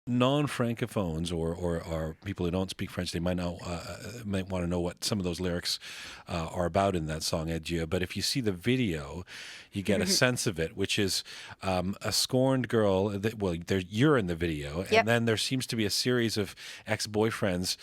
non-francophones or people who don't speak French, they might want to know what some of those lyrics are about in that song Adieu. But if you see the video, you get a sense of it, which is a scorned girl. You're in the video, Yep. and then there seems to be a series of ex-boyfriends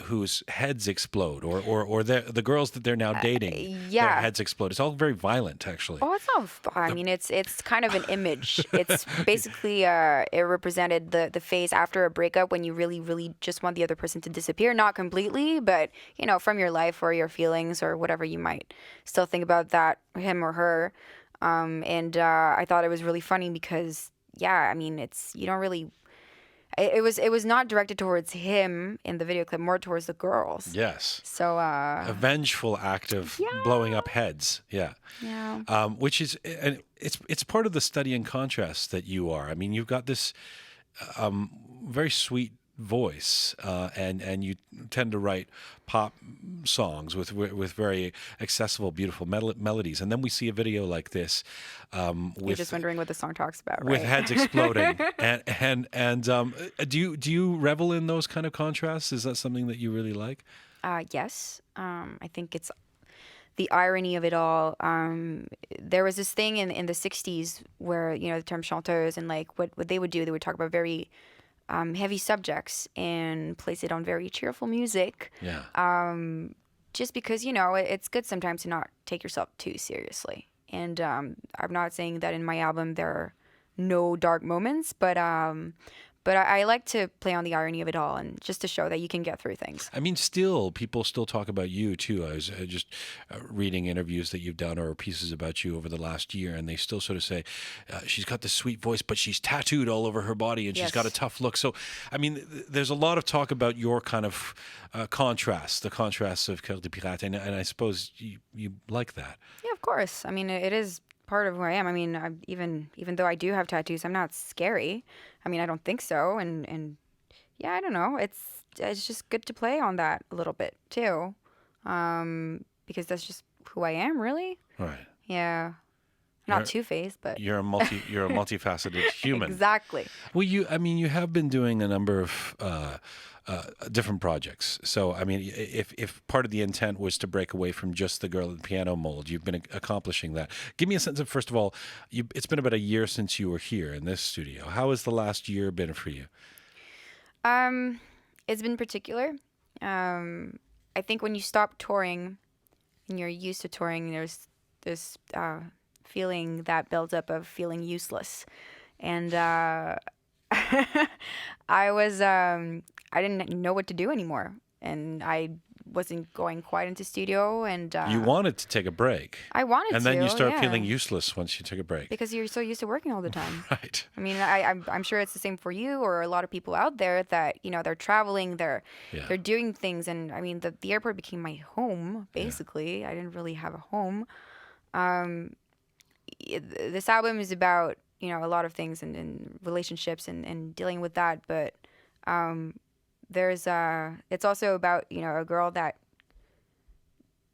whose heads explode, or the girls that they're now dating, their Yeah. heads explode. It's all very violent, actually. Oh, it's not. I mean, it's kind of an image. It's basically it represented the phase after a breakup when you really, really just want the other person to disappear, not completely, but from your life or your feelings or whatever you might still think about that him or her. And I thought it was really funny because I mean, it's you don't really. It was not directed towards him in the video clip, more towards the girls. Yes. So A vengeful act of blowing up heads. Yeah. yeah. Which is, and it's part of the study in contrast that you are. I mean, you've got this very sweet voice, and you tend to write pop songs with very accessible, beautiful melodies. And then we see a video like this, You're just wondering what the song talks about, right? with heads exploding. and do you revel in those kind of contrasts? Is that something that you really like? Yes. I think it's the irony of it all. There was this thing in the 60s where, the term chanteuse and like what they would do, they would talk about very heavy subjects and place it on very cheerful music. Yeah. Just because, it's good sometimes to not take yourself too seriously. And I'm not saying that in my album there are no dark moments, but I like to play on the irony of it all and just to show that you can get through things. I mean, people still talk about you too. I was just reading interviews that you've done or pieces about you over the last year, and they still sort of say she's got this sweet voice, but she's tattooed all over her body, and she's got a tough look. So, I mean, there's a lot of talk about your kind of contrast, the contrasts of Coeur de Pirate, and I suppose you like that. Yeah, of course. I mean, it is part of who I am. I mean, even though I do have tattoos, I'm not scary. I mean, I don't think so. And yeah, I don't know. It's just good to play on that a little bit too, because that's just who I am, really. Right. Yeah, not two-faced, but you're a multifaceted human. Exactly. Well, you have been doing a number of different projects. So, I mean, if part of the intent was to break away from just the girl at the piano mold, you've been accomplishing that. Give me a sense of, first of all, it's been about a year since you were here in this studio. How has the last year been for you? It's been particular. I think when you stop touring and you're used to touring, there's this feeling that builds up of feeling useless. And I didn't know what to do anymore, and I wasn't going quite into studio. And you wanted to take a break. I wanted to, and then you start feeling useless once you took a break. Because you're so used to working all the time. Right. I mean, I'm sure it's the same for you or a lot of people out there that they're traveling, they're doing things, and I mean the airport became my home basically. Yeah. I didn't really have a home. This album is about a lot of things and relationships and dealing with that, but it's also about a girl that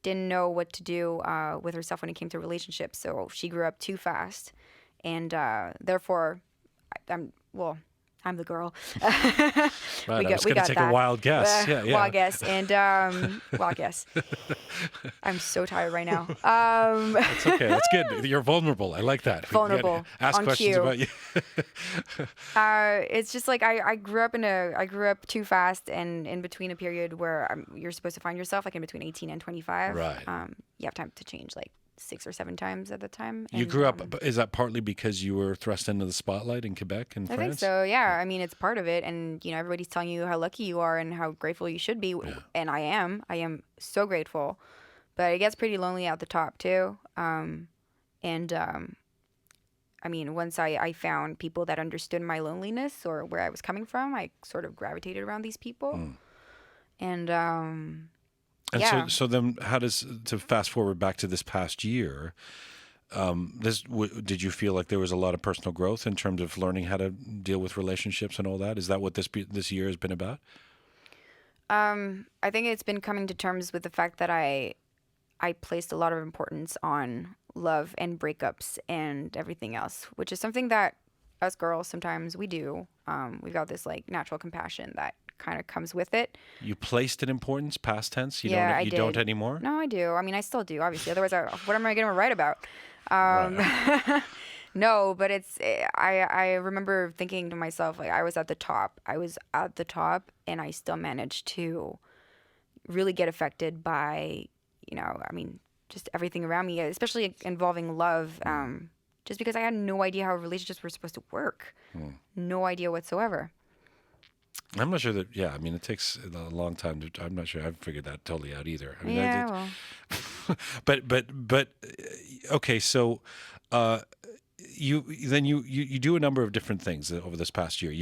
didn't know what to do with herself when it came to relationships. So she grew up too fast, and therefore I'm the girl. Right, I was going to take a wild guess. Wild guess. And wild guess. I'm so tired right now. That's okay. That's good. You're vulnerable. I like that. Vulnerable. Ask questions cue. about you. It's just like I grew up too fast, and in between a period where you're supposed to find yourself, like in between 18 and 25. Right. You have time to change like 6 or 7 times at the time. You grew up, is that partly because you were thrust into the spotlight in Quebec and France? I think so, yeah. I mean, it's part of it. And, everybody's telling you how lucky you are and how grateful you should be. Yeah. And I am so grateful. But it gets pretty lonely at the top, too. I mean, once I found people that understood my loneliness or where I was coming from, I sort of gravitated around these people. And so then how to fast forward back to this past year, did you feel like there was a lot of personal growth in terms of learning how to deal with relationships and all that? Is that what this year has been about? I think it's been coming to terms with the fact that I placed a lot of importance on love and breakups and everything else, which is something that us girls sometimes we do. We've got this like natural compassion that kind of comes with it. You placed an importance, past tense. You Yeah, don't. I You did. don't anymore. No, I do. I mean, I still do, obviously. Otherwise, what am I going to write about? Right. No, but I remember thinking to myself, like, I was at the top. I was at the top, and I still managed to really get affected by, I mean, just everything around me, especially involving love. Just because I had no idea how relationships were supposed to work. No idea whatsoever. I'm not sure that. Yeah, I mean, it takes a long time to. I'm not sure I've figured that totally out either. I mean, Yeah, well. but okay. So, you do a number of different things over this past year.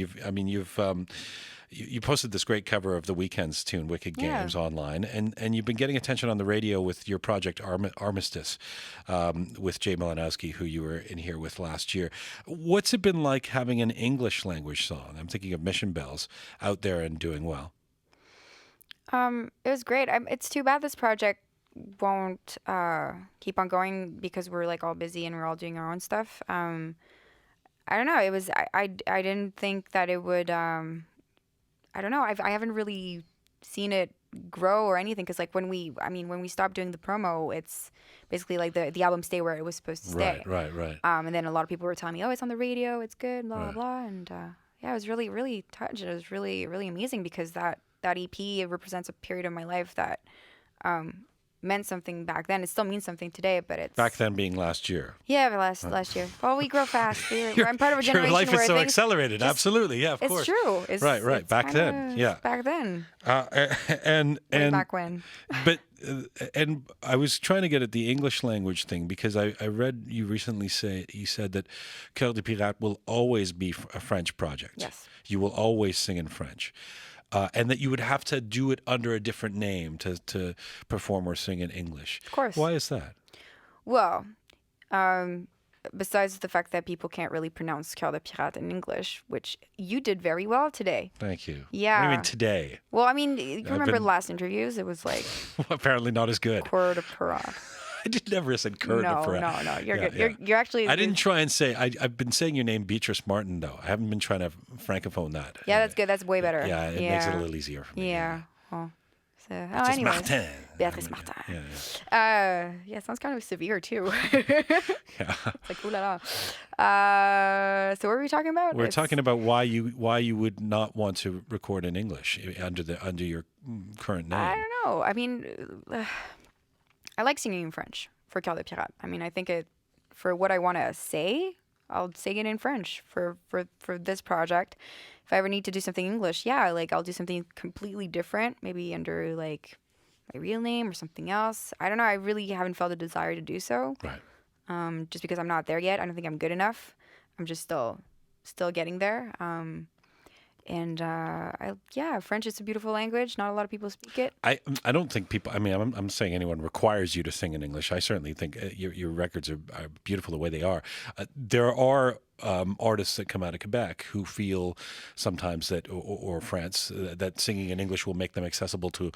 You posted this great cover of the Weeknd's tune "Wicked Games" online, and you've been getting attention on the radio with your project Armistice, with Jay Malinowski, who you were in here with last year. What's it been like having an English language song? I'm thinking of Mission Bells out there and doing well. It was great. It's too bad this project won't keep on going because we're like all busy and we're all doing our own stuff. I don't know. It was I didn't think that it would. I don't know. I haven't really seen it grow or anything because like when we stopped doing the promo, it's basically like the album stay where it was supposed to stay. Right. And then a lot of people were telling me, oh, it's on the radio, it's good, blah blah Right. blah, and yeah, I was really really touched. It was really really amazing because that EP, it represents a period of my life that meant something back then. It still means something today, but it's Back then being last year. yeah, last year. Well, we grow fast. I'm part of a generation Your life where is so things accelerated. just- Absolutely, yeah, of it's course. true. It's, Right. it's Back then, yeah. back then. And Way back when. But and I was trying to get at the English language thing because I read you recently you said that Coeur de Pirate will always be a French project. Yes. You will always sing in French. And that you would have to do it under a different name to perform or sing in English. Of course. Why is that? Well, besides the fact that people can't really pronounce Coeur de Pirate in English, which you did very well today. Thank you. Yeah. What do you mean today? Well, I mean, you remember been- the last interviews? It was like Apparently not as good. Coeur de Pirate. I did never said Coeur de No, Pirate. no, you're Yeah, good. yeah. You're actually. I didn't try and say. I've been saying your name Beatrice Martin though. I haven't been trying to francophone that. Yeah, that's good. That's way better. Yeah, it makes it a little easier for me. Yeah. Well, so, Beatrice anyways. Martin. Beatrice Martin. Yeah. Yeah, it sounds kind of severe too. Yeah. It's like ooh la la. So what were we talking about? We're talking about why you would not want to record in English under your current name. I don't know. I mean, I like singing in French for Coeur de Pirate. I mean, I think for what I want to say, I'll sing it in French for this project. If I ever need to do something English, yeah, like I'll do something completely different, maybe under like my real name or something else. I don't know. I really haven't felt a desire to do so. Right. Just because I'm not there yet. I don't think I'm good enough. I'm just still getting there. French is a beautiful language. Not a lot of people speak it. I don't think people. I mean, I'm saying anyone requires you to sing in English. I certainly think your records are beautiful the way they are. There are artists that come out of Quebec who feel sometimes that, or France, that singing in English will make them accessible to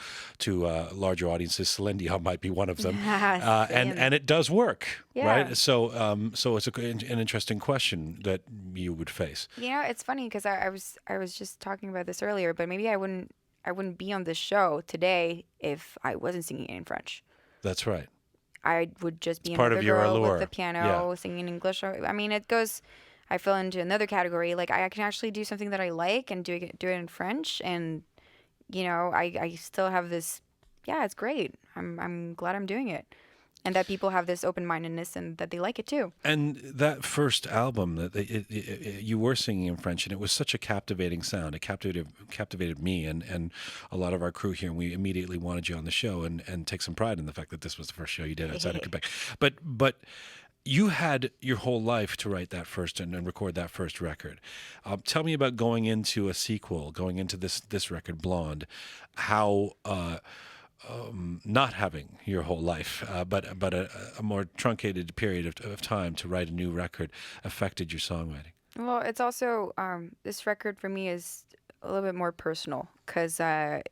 larger audiences. Celine Dion might be one of them, and it does work, right? So it's an interesting question that you would face. Yeah, it's funny because I was just talking about this earlier, but maybe I wouldn't be on this show today if I wasn't singing in French. That's right. I would just be part another of your girl allure. with the piano singing in English. I mean, it goes. I fell into another category. Like I can actually do something that I like and do it in French, and I still have this. Yeah, it's great. I'm glad I'm doing it, and that people have this open-mindedness and that they like it too. And that first album that you were singing in French, and it was such a captivating sound. It captivated me and a lot of our crew here, and we immediately wanted you on the show and take some pride in the fact that this was the first show you did outside of Quebec. But you had your whole life to write that first and record that first record. Tell me about going into a sequel, going into this record, Blonde, how not having your whole life, but a more truncated period of time to write a new record affected your songwriting. Well, it's also this record for me is a little bit more personal because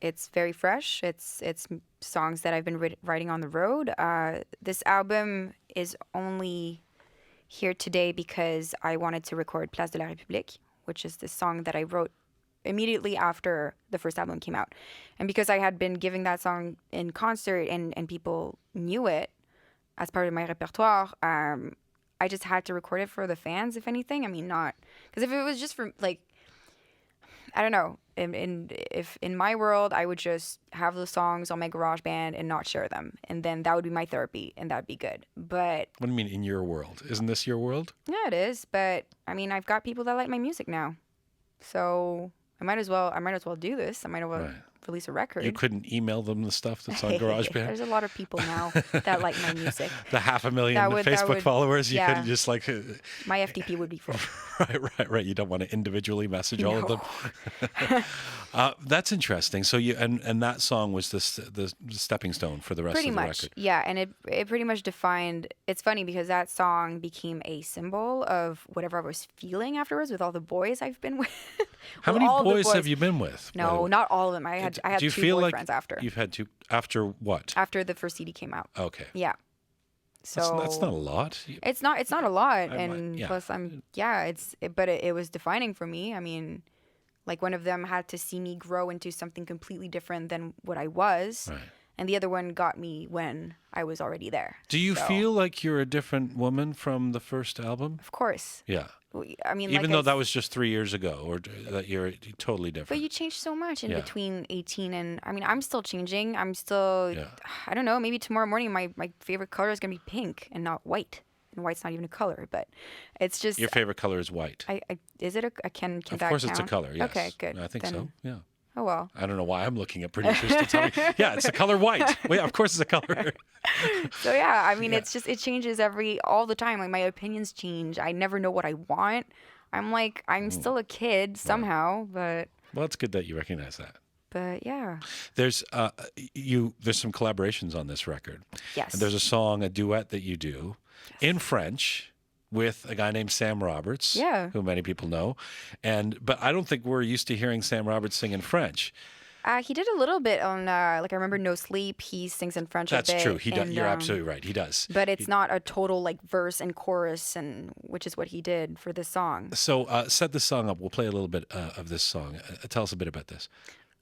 it's very fresh. It's songs that I've been writing on the road. This album is only here today because I wanted to record Place de la République, which is this song that I wrote immediately after the first album came out. And because I had been giving that song in concert and people knew it as part of my repertoire, I just had to record it for the fans, if anything. I mean, not... Because if it was just for, like... I don't know. If in my world, I would just have the songs on my GarageBand and not share them. And then that would be my therapy, and that'd be good. But... What do you mean, in your world? Isn't this your world? Yeah, it is. But, I mean, I've got people that like my music now. So... I might as well do this. I might as well release a record. You couldn't email them the stuff that's on GarageBand? There's a lot of people now that like my music. The 500,000 Facebook followers, you couldn't just like... My FTP would be full. Right. You don't want to individually message all of them. That's interesting. So you and that song was the stepping stone for the rest of the record. Yeah, and it pretty much defined... It's funny because that song became a symbol of whatever I was feeling afterwards with all the boys I've been with. How many boys have you been with? No, not all of them. I had Do you two feel boyfriends like after. You've had two after what? After the first CD came out. Okay. Yeah. So that's not a lot. It's not a lot, plus it was defining for me. I mean, like one of them had to see me grow into something completely different than what I was. Right. And the other one got me when I was already there. Do you feel like you're a different woman from the first album? Of course. Yeah. I mean, even though that was just 3 years ago, or that you're totally different. But you changed so much in between 18 and... I mean, I'm still changing. I'm still... I don't know. Maybe tomorrow morning my favorite color is going to be pink and not white. And white's not even a color, but it's just... Your favorite color is white. Is it a... Can of that course count? It's a color, yes. Okay, good. I think so, yeah. Oh, well. I don't know why I'm looking at producers to tell me. Yeah, it's the color white. Well, yeah, of course it's a color. So, yeah, I mean, it's just... It changes all the time. Like, my opinions change. I never know what I want. I'm still a kid somehow, but... Well, it's good that you recognize that. But yeah. There's some collaborations on this record. Yes. And there's a song, a duet that you do in French with a guy named Sam Roberts, who many people know. But I don't think we're used to hearing Sam Roberts sing in French. He did a little bit on, I remember No Sleep. He sings in French a bit. That's true. He does. You're absolutely right. He does. But it's not a total, verse and chorus, which is what he did for this song. So set the song up. We'll play a little bit of this song. Tell us a bit about this.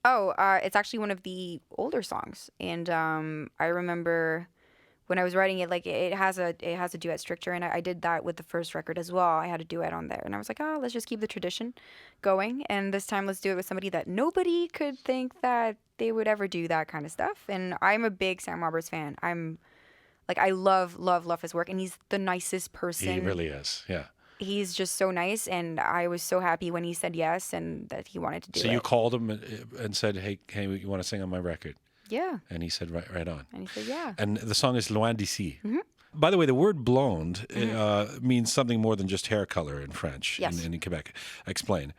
Oh, it's actually one of the older songs. And I remember... when I was writing it, it has a duet structure, and I did that with the first record as well. I had a duet on there, and I was like, let's just keep the tradition going, and this time let's do it with somebody that nobody could think that they would ever do that kind of stuff. And I'm a big Sam Roberts fan. I love his work, and he's the nicest person. He really is, yeah. He's just so nice, and I was so happy when he said yes and that he wanted to do it. So you called him and said, hey, you want to sing on my record? Yeah. And he said, right on. And he said, yeah. And the song is Loin d'ici. Mm-hmm. By the way, the word blonde means something more than just hair color in French and in Quebec. Explain.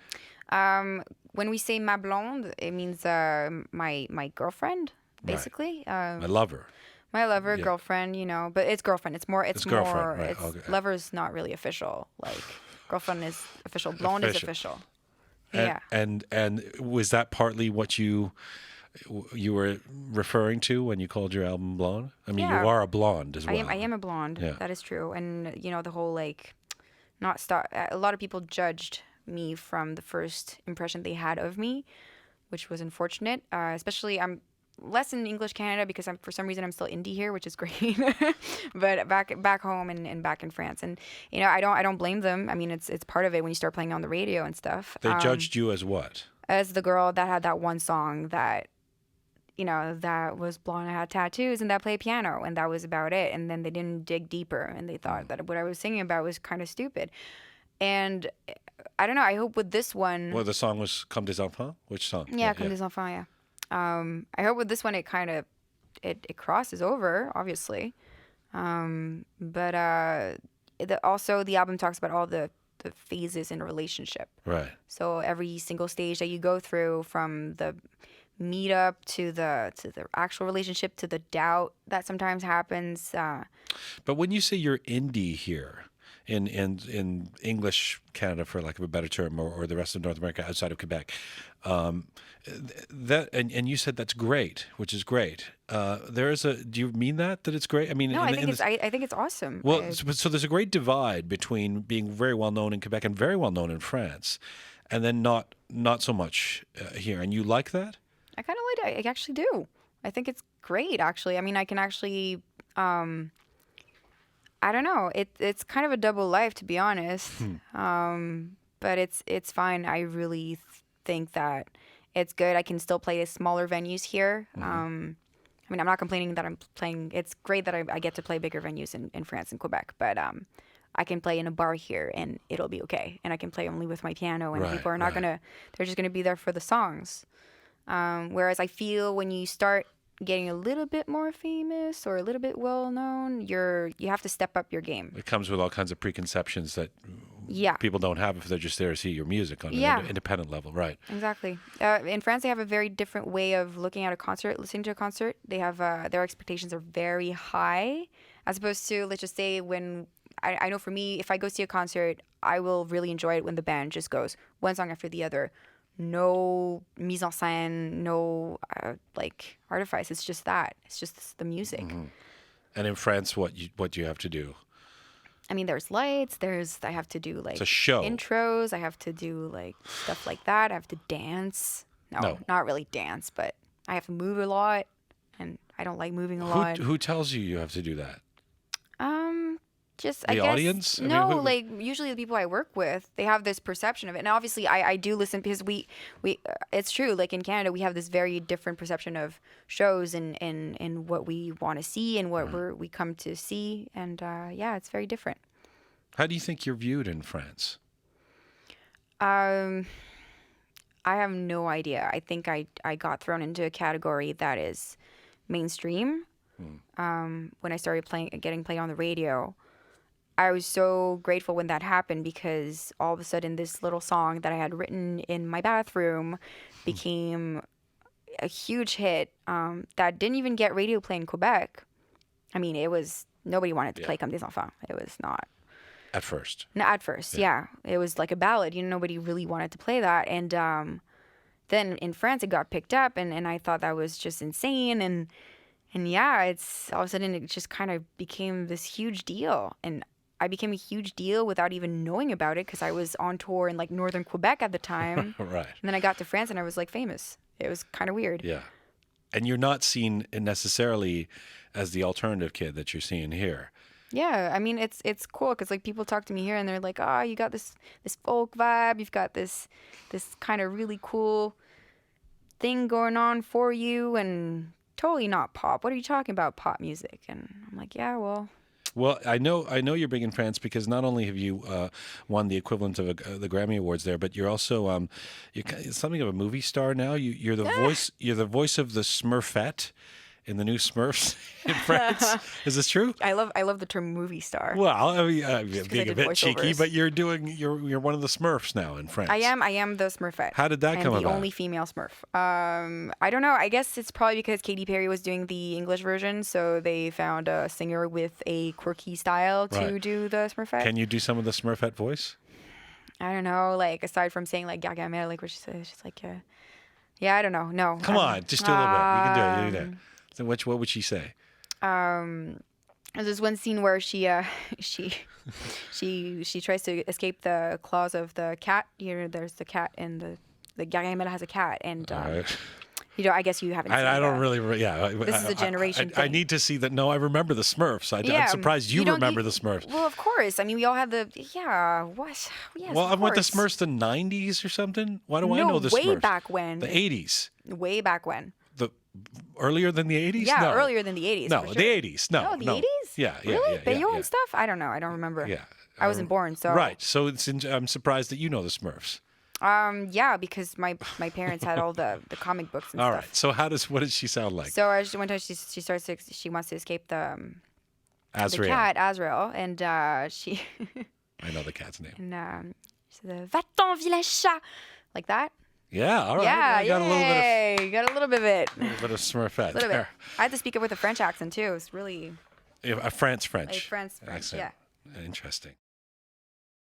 When we say ma blonde, it means my girlfriend, basically. Right. My lover. My lover, girlfriend, but it's girlfriend. It's girlfriend, right. Okay. Lover's not really official. Girlfriend is official. Blonde is official. And was that partly what you were referring to when you called your album Blonde? I mean, you are a blonde as well. I am a blonde. Yeah. That is true. And, the whole, a lot of people judged me from the first impression they had of me, which was unfortunate. Especially, I'm less in English Canada because for some reason I'm still indie here, which is great. But back home and back in France. And, I don't blame them. I mean, it's part of it when you start playing on the radio and stuff. They judged you as what? As the girl that had that one song that that was blonde and had tattoos and that played piano, and that was about it. And then they didn't dig deeper, and they thought that what I was singing about was kind of stupid. And I don't know. I hope with this one... Well, the song was Comme des Enfants? Which song? Yeah, Comme des Enfants, yeah. I hope with this one it kind of... It crosses over, obviously. But also the album talks about all the phases in a relationship. Right. So every single stage that you go through, from the meet up to the actual relationship to the doubt that sometimes happens. But when you say you're indie here in English Canada, for lack of a better term, or the rest of North America outside of Quebec. And you said that's great, which is great. Do you mean that it's great? I mean, No, I think it's awesome. Well, so there's a great divide between being very well known in Quebec and very well known in France, and then not so much here. And you like that? I kind of like it. I actually do. I think it's great, actually. I mean, I can actually, I don't know. It's kind of a double life, to be honest. But it's fine. I really think that it's good. I can still play smaller venues here. I mean, I'm not complaining that I'm playing. It's great that I get to play bigger venues in France and Quebec, but I can play in a bar here and it'll be okay. And I can play only with my piano, and people are not they're just gonna be there for the songs. Whereas I feel when you start getting a little bit more famous or a little bit well known, you have to step up your game. It comes with all kinds of preconceptions that people don't have if they're just there to see your music on an independent level, right? Exactly. In France, they have a very different way of looking at a concert, listening to a concert. They have their expectations are very high, as opposed to, let's just say, when I know for me, if I go see a concert, I will really enjoy it when the band just goes one song after the other. No mise en scène, no like artifice. It's just that. It's just the music. And in France, what do you have to do? I mean, there's lights. I have to do like it's a show. Intros. I have to do like stuff like that. I have to dance. No, not really dance, but I have to move a lot, and I don't like moving a lot. Who tells you have to do that? Just the I guess, audience? No, like usually the people I work with, they have this perception of it. And obviously I do listen because we it's true. Like in Canada, we have this very different perception of shows and what we want to see and what we come to see. And it's very different. How do you think you're viewed in France? I have no idea. I think I got thrown into a category that is mainstream. When I started getting played on the radio, I was so grateful when that happened, because all of a sudden this little song that I had written in my bathroom became a huge hit that didn't even get radio play in Quebec. I mean, nobody wanted to play Comme des Enfants. It was not. At first. No, at first, yeah. It was like a ballad. Nobody really wanted to play that. And then in France it got picked up, and I thought that was just insane. And it's all of a sudden it just kind of became this huge deal. And I became a huge deal without even knowing about it, because I was on tour in like northern Quebec at the time. Right. And then I got to France and I was like famous. It was kind of weird. Yeah. And you're not seen necessarily as the alternative kid that you're seeing here. Yeah, I mean it's cool, because like people talk to me here and they're like, "Oh, you got this folk vibe. You've got this kind of really cool thing going on for you, and totally not pop. What are you talking about, pop music?" And I'm like, "Yeah, well." Well, I know you're big in France, because not only have you won the equivalent of the Grammy Awards there, but you're also you're something of a movie star now. You're the voice. You're the voice of the Smurfette in the new Smurfs in France. Is this true? I love the term movie star. Well, I mean, being a bit cheeky, but you're one of the Smurfs now in France. I am the Smurfette. How did that come about? I'm the only female Smurf. I don't know. I guess it's probably because Katy Perry was doing the English version, so they found a singer with a quirky style to do the Smurfette. Can you do some of the Smurfette voice? I don't know. Like aside from saying like "Gaga," like what she says, she's like, yeah, I don't know. No. Come on, just do a little bit. You can do it. You can do it. So what would she say? There's this one scene where she tries to escape the claws of the cat. There's the cat, and the Gargamel has a cat, and I guess you haven't seen I don't really, yeah. This is a generation thing. I need to see that. No, I remember the Smurfs. I'm surprised you remember the Smurfs. Well, of course. I mean, we all have what? Yes, well, I went to Smurfs the 90s or something. Why do I know the Smurfs? Way back when. The 80s. Way back when. Earlier than the 80s? Yeah, no. Earlier than the 80s. No, for sure. the 80s. No, the 80s? Yeah. Really? Yeah, and stuff? I don't know. I don't remember. Yeah. I wasn't born, so. Right. So I'm surprised that you know the Smurfs. Yeah, because my parents had all the comic books and all stuff. All right. So what does she sound like? So one time she wants to escape the Azrael. The cat Azrael, and she. I know the cat's name. And she said, "Va-t'en, vilain chat," like that. Yeah, all right. Yeah, I got got a little bit of it. A little bit of Smurfette. A little bit. I had to speak it with a French accent too. It's really a French like French accent. Yeah. Interesting.